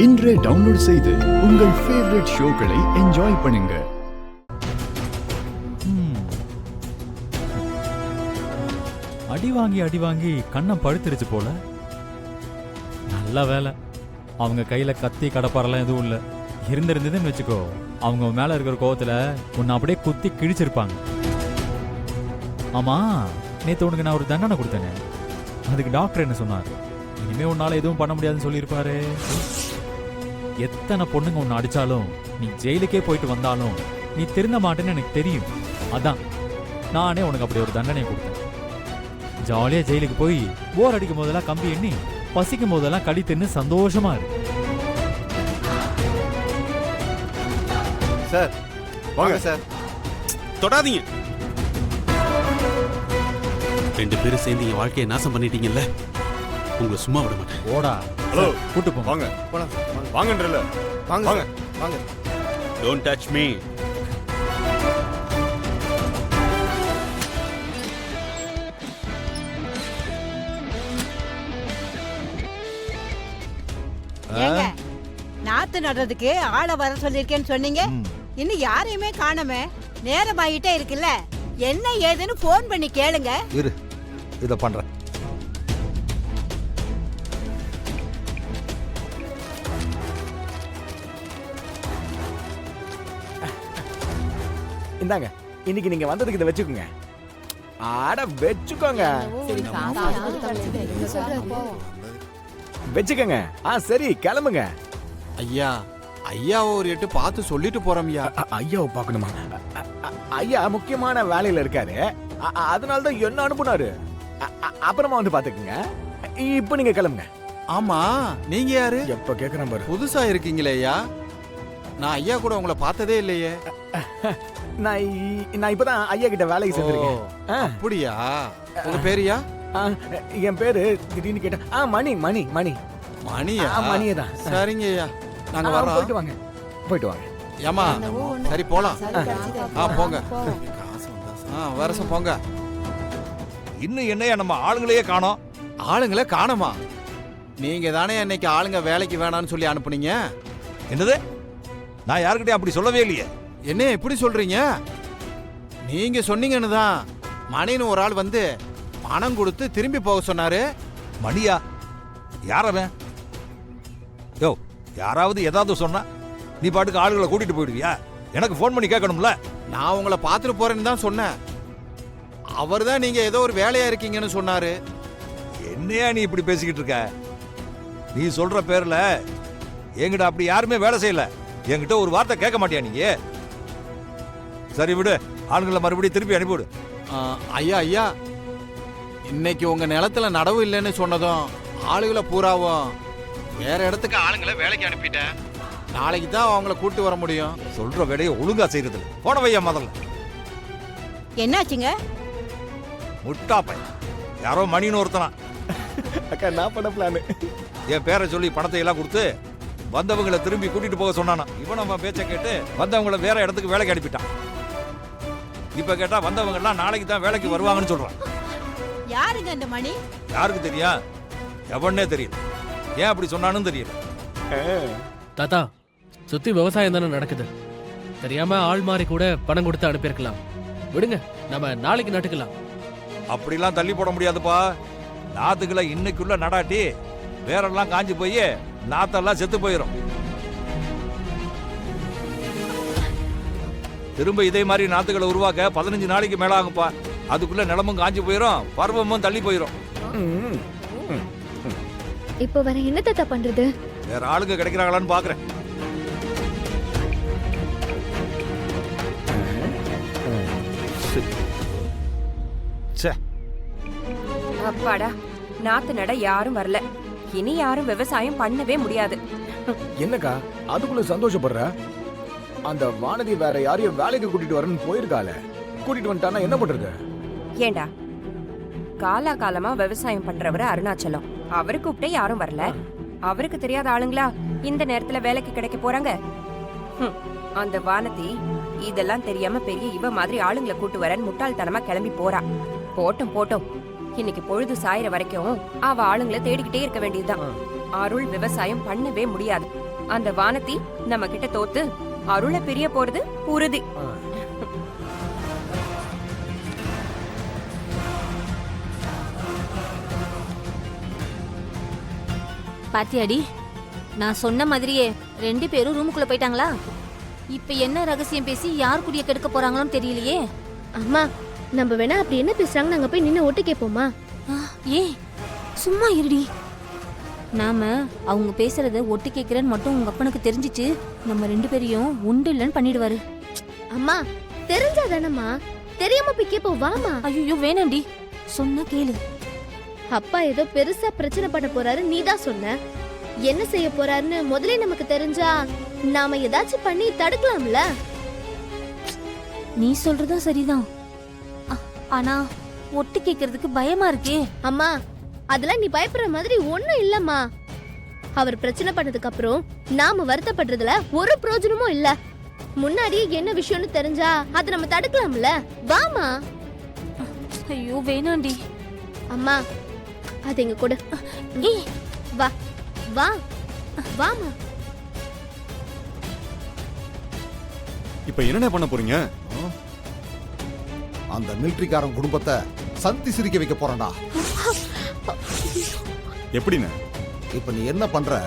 இன்றே டவுன்லோட் செய்து உங்கள் ஃபேவரட் ஷோக்களை என்ஜாய் பண்ணுங்க. அடி வாங்கி கண்ணம் பழுத்துருச்சு போல. நல்ல வேலை, அவங்க கையில கத்தி கடப்பாரெல்லாம் எதுவும் இல்லை. இருந்திருந்ததுன்னு வச்சுக்கோ, அவங்க மேல இருக்கிற கோவத்துல உன்னை அப்படியே குத்தி கிழிச்சிருப்பாங்க. ஆமா, நேத்து உனக்கு நான் ஒரு தண்டனை கொடுத்தேனே, அதுக்கு டாக்டர் என்ன சொன்னார்? இனிமே உன்னால எதுவும் பண்ண முடியாதுன்னு சொல்லியிருப்பாரு. எத்தனை பொண்ணுங்க உன்னை அடிச்சாலும், நீ ஜெயிலுக்கே போயிட்டு வந்தாலும் நீ திருந்த மாட்டேன்னு எனக்கு தெரியும். அதான் நானே உனக்கு அப்படி ஒரு தண்டனை கொடுத்தேன். ஜாலியா ஜெயிலுக்கு போய் போர் அடிக்கும் போதெல்லாம் கம்பி எண்ணி, பசிக்கும் போதெல்லாம் கடி தின்னு சந்தோஷமா இருக்கு. சார் வாங்க சார். தொடாதீங்க. ரெண்டு பேரும் சேர்ந்து என் வாழ்க்கையை நாசம் பண்ணிட்டீங்கல்ல, உங்களை சும்மா விட மாட்டேன். ஓடா. ஹலோ, கூட்டு போ. வாங்க போலாம். வாங்கன்றல வாங்க வாங்க வாங்க. Don't touch me. ஏங்க, நாத்து நடுறதுக்கு ஆளை வர சொல்லிருக்கேன்னு சொன்னீங்க. இன்னும் யாரையுமே காணோமே. நேரம் ஆகிட்டே இருக்குல்ல, என்ன ஏதுன்னு போன் பண்ணி கேளுங்க. இரு, இத பண்றேன். இந்தாங்க, இன்னைக்கு நீங்க வந்ததுக்கு இதை வச்சுக்கோங்க. ஆட வச்சுக்கோங்க. வச்சுக்கோங்க. சரி, கிளம்புங்க. ஐயா, ஐயாவை ஒரு எட்டு பார்த்து சொல்லிட்டு போறோம். ஐயா, ஐயாவை பார்க்கணுமா? ஐயா முக்கியமான வேலையில இருக்காரு, அதனால தான் என்ன அனுப்புனாரு. அப்புறமா வந்து பாத்துக்குங்க. இப்ப நீங்க கிளம்புங்க. ஆமா, நீங்க யாரு? எப்ப கேக்குறேன் பாரு. புதுசா இருக்கீங்களே ஐயா. நான் ஐயா கூட உங்களை பார்த்ததே இல்லையே. நான் இப்பதான் ஐயா கிட்ட வேலைக்கு சேர்ந்திருக்கேன். அப்படியா? உங்க பேரியா? என் பேரு திடீர்னு கேட்டா மணி மணி மணி மணியா? மணியே தான். சரிங்க ஐயா, நாங்க வரோம். போயிட்டு வாங்க, போயிட்டு வாங்க. ஏமா, சரி போலாம். போங்க. வரசம் போங்க. இன்னும் என்னையா நம்ம ஆளுங்களையே காணோம்? ஆளுங்களே காணோமா? நீங்க தானே இன்னைக்கு ஆளுங்க வேலைக்கு வேணாம்னு சொல்லி அனுப்புனீங்க. என்னது? நான் யாருக்கிட்டே அப்படி சொல்லவே இல்லையே. என்ன இப்படி சொல்றீங்க? நீங்க சொன்னீங்கன்னு தான் மணின்னு ஒரு ஆள் வந்து பணம் கொடுத்து திரும்பி போக சொன்னாரு. மணியா? யார் அவன்? யோ, யாராவது ஏதாவது சொன்னா நீ பாட்டுக்கு ஆளுகளை கூட்டிட்டு போயிடுவியா? எனக்கு போன் பண்ணி கேட்கணும்ல. நான் உங்களை பார்த்துட்டு போறேன்னு தான் சொன்னேன். அவர் தான் நீங்க ஏதோ ஒரு வேலையா இருக்கீங்கன்னு சொன்னாரு. என்னையா நீ இப்படி பேசிக்கிட்டு இருக்க? நீ சொல்ற பேர்ல என்கிட்ட அப்படி யாருமே வேலை செய்யல. என்கிட்ட ஒரு வார்த்தை கேட்க மாட்டியா நீங்க? சரி விடு, ஆளுங்களை மறுபடியும் திருப்பி அனுப்பிவிடு. ஐயா ஐயா, இன்னைக்கு உங்க நிலத்துல நடவு இல்லைன்னு சொன்னதும் ஆளுகளை பூராவும் வேற இடத்துக்கு ஆளுங்களை வேலைக்கு அனுப்பிட்டேன். நாளைக்கு தான் அவங்கள கூட்டு வர முடியும். சொல்ற வேலையை ஒழுங்கா செய்யறது போன வையா. முதல்ல என்னாச்சுங்க? முட்டா பையன் யாரோ மணின்னு ஒருத்தனா அக்கா, நான் பண்ண பிளான். என் பேரை சொல்லி பணத்தை எல்லாம் கொடுத்து வந்தவங்களை திரும்பி கூட்டிட்டு போக சொன்னானா. இவன் நம்ம பேச்சை கேட்டு வந்தவங்களை வேற இடத்துக்கு வேலைக்கு அனுப்பிட்டான். இப்ப கேட்டா வந்தவங்க எல்லாம் நாளைக்கு தான் வேலைக்கு வருவாங்கன்னு சொல்றான். யாருங்க அந்த மணி? யாருக்கு தெரியும்? எவனே தெரியல. ஏன் அப்படி சொன்னான்னு தெரியல. தாத்தா, சுத்தி விவசாயம் தானே நடக்குது. தெரியாம ஆள் மாறி கூட பணம் கொடுத்து அனுப்பியிருக்கலாம். விடுங்க, நம்ம நாளைக்கு நட்டுக்கலாம். அப்படிலாம் தள்ளி போட முடியாதுப்பா. நாத்துக்களை இன்னைக்குள்ள நடாட்டி வேறெல்லாம் காஞ்சி போய் நாத்தெல்லாம் செத்து போயிடும். திரும்ப இதே மாதிரி நாத்துக்களை உருவாக்க 15 நாளைக்கு மேல ஆகும்பா. அதுக்குள்ள நிலமும் காஞ்சி போயிடும், பருவமும் தள்ளி போயிடும். இப்போ வர என்ன தாத்தா பண்றது? வேற ஆளுங்க கிடைக்கிறாங்களான்னு பாக்குறேன். அப்பாடா, நாத்து நட யாரும் வரல. இனி யாரும் விவசாயம் பண்ணவே முடியாது. என்னக்கா அதுக்குள்ள சந்தோஷப்படுற? அந்த வானதி வேற யாரையும் வேலைக்கு கூட்டிட்டு வரணும்னு போயிருக்காளே, கூட்டிட்டு வந்துட்டானா என்ன பண்றது? ஏண்டா, காலா காலமா விவசாயம் பண்றவரு அருணாச்சலம். அவரு கூப்பிட்டே யாரும் வரல. அவருக்கு தெரியாத ஆளுங்களா இந்த நேரத்துல வேலைக்கு கிடைக்க போறாங்க? அந்த வானதி இதெல்லாம் தெரியாம பெரிய இவ மாதிரி ஆளுங்களை கூட்டு வரன்னு முட்டாள்தனமா கிளம்பி போறா. போட்டும் போட்டும், இன்னைக்கு பொழுது சாயிற வரைக்கும் அவ ஆளுங்களை தேடிக்கிட்டே இருக்க வேண்டியதுதான். அருள் விவசாயம் பண்ணவே முடியாது. அந்த வானதி நம்ம கிட்ட தோத்து அருளை பிரிய போறது உறுதி. பாத்தியாடி, நான் சொன்ன மாதிரியே 2 பேரும் ரூமுக்குள்ள போயிட்டாங்களா? இப்ப என்ன ரகசியம் பேசி யார் குடிய கெடுக்க போறாங்களோன்னு தெரியலையே. அம்மா, நம்ம வேணா அப்படி என்ன பேசுறாங்க நாங்க போய் நின்னு ஒட்டு கேட்போமா? ஏ சும்மா இருடி. நாம அவங்க பேசுறத ஒட்டு கேக்குறேன்னு மட்டும் உங்க அப்பனுக்கு தெரிஞ்சிச்சு, நம்ம 2 பேரையும் உண்டு இல்லைன்னு பண்ணிடுவாரு. அம்மா, தெரிஞ்சாதானம்மா, தெரியாம போய் கேட்போம், வாமா. ஐயோ வேணாண்டி, சொன்னா கேளு. அப்பா ஏதோ பெருசா பிரச்சனை பண்ண போறாரு, நீதான் சொன்ன. என்ன செய்ய போறாருன்னு முதல்ல நமக்கு தெரிஞ்சா நாம ஏதாச்சும் பண்ணி தடுக்கலாம்ல. நீ சொல்றதும் சரிதான். ஆனா ஒட்டு கேக்குறதுக்கு பயமா இருக்கே. அம்மா, அதெல்லாம் நீ பயப்படுற மாதிரி ஒண்ணும் இல்லம்மா. அவர் பிரச்சனை பண்ணதுக்கு அப்புறம் நாம வருத்தப்படுறதுல ஒரு பிரயோஜனமும் இல்ல. முன்னாடியே என்ன விஷயம்னு தெரிஞ்சா அதை நம்ம தடுக்கலாம்ல, வாமா. ஐயோ வேணாண்டி. அம்மா, அது எங்க கூட. ஏய் வா வா வாமா. இப்ப என்னென்ன பண்ண போறீங்க? அந்த மிலிட்டரிக்காரன் குடும்பத்தை சந்தி சிரிக்க வைக்க போறேன்டா. எப்படின்னு? இப்ப நீ என்ன பண்ற?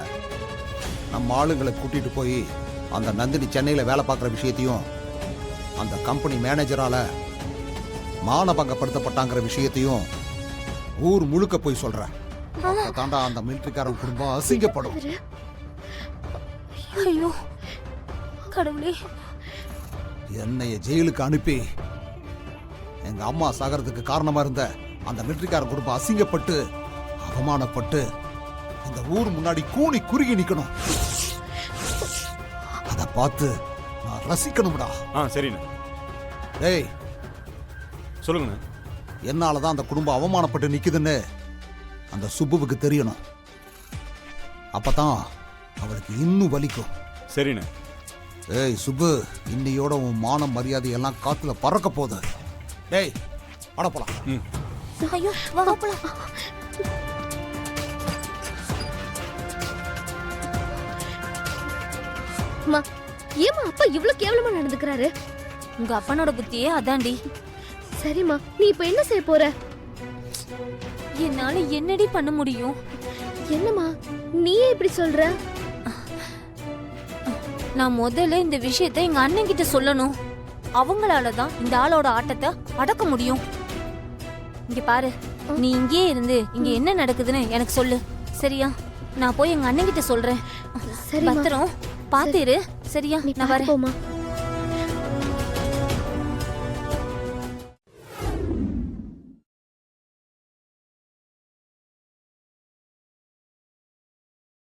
நம்ம ஆளுங்களை கூட்டிட்டு போய் அந்த நந்தினி சென்னையில வேலை பார்க்குற விஷயத்தையும், அந்த கம்பெனி மேனேஜரால மானபங்கப்படுத்தப்பட்டாங்கிற விஷயத்தையும் ஊர் முழுக்க போய் சொல்ற. தாண்டா அந்த மிலிட்டரிக்காரன் குடும்பம் அசிங்கப்படும். ஐயோ கடவுளே. என்னைய ஜெயிலுக்கு அனுப்பி எங்க அம்மா சாகறதுக்கு காரணமா இருந்த அந்த மிலிட்டரிக்காரன் குடும்பம் அசிங்கப்பட்டு அவமானப்பட்டு இந்த ஊர் முன்னாடி கூனி குறுகி நிக்கணும். அத பார்த்து நான் ரசிக்கணும்டா. சரிண்ணே. டேய் சொல்லுங்க. என்னாலதான் அந்த குடும்பம் அவமானப்பட்டு நிக்குதுன்னு அந்த சுப்புவுக்கு தெரியணும். அப்பதான் அவளுக்கு இன்னும் வலிக்கும். சரிண்ணே. ஏய் சுப்பு, இன்னையோட உன் மானம் மரியாதை எல்லாம் காத்துல பறக்க போகுது. டேய் அட போலாம். ஐயோ வா போலாம். அம்மா, ஏமா அப்பா இவ்ளோ கேவலமா நடந்துக்கிறாரு? உங்க அப்பனோட புத்தியே அதாண்டி. சரிம்மா, நீ இப்ப என்ன செய்ய போற? என்னால என்னடி பண்ண முடியும்? என்னம்மா நீயே இப்படி சொல்ற? நான் முதல்ல இந்த விஷயத்தை எங்க அண்ணன் கிட்ட சொல்லணும். அவங்களாலதான் இந்த ஆளோட ஆட்டத்தை அடக்க முடியும். இங்க பாரு, நீ இங்கே இருந்து இங்க என்ன நடக்குதுன்னு எனக்கு சொல்லு, சரியா? நான் போய் எங்க அண்ணன் கிட்ட சொல்றேன். சரிம்மா. பத்திரம் பாத்துரு, சரியா? நீ நான் வரேன். போமா.